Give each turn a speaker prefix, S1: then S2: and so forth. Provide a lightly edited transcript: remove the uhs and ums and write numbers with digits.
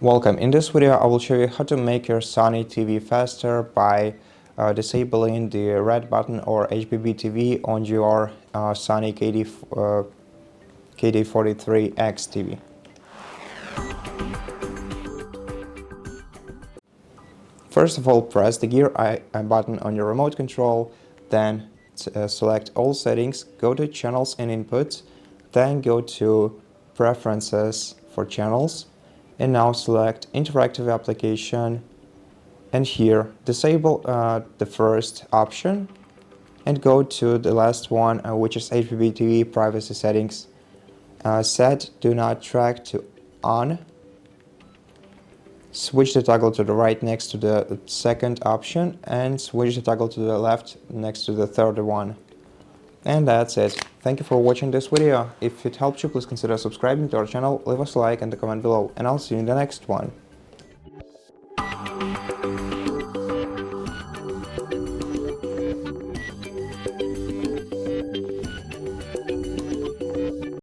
S1: Welcome. In this video, I will show you how to make your Sony TV faster by disabling the red button or HbbTV TV on your Sony KD-43X TV. First of all, press the gear I button on your remote control, then select all settings, go to channels and inputs, then go to preferences for channels, and now select interactive application, and here disable the first option and go to the last one, which is HBB TV privacy settings. Set do not track to on. Switch the toggle to the right next to the second option and switch the toggle to the left next to the third one. And that's it. Thank you for watching this video. If it helped you, please consider subscribing to our channel, leave us a like and a comment below, and I'll see you in the next one.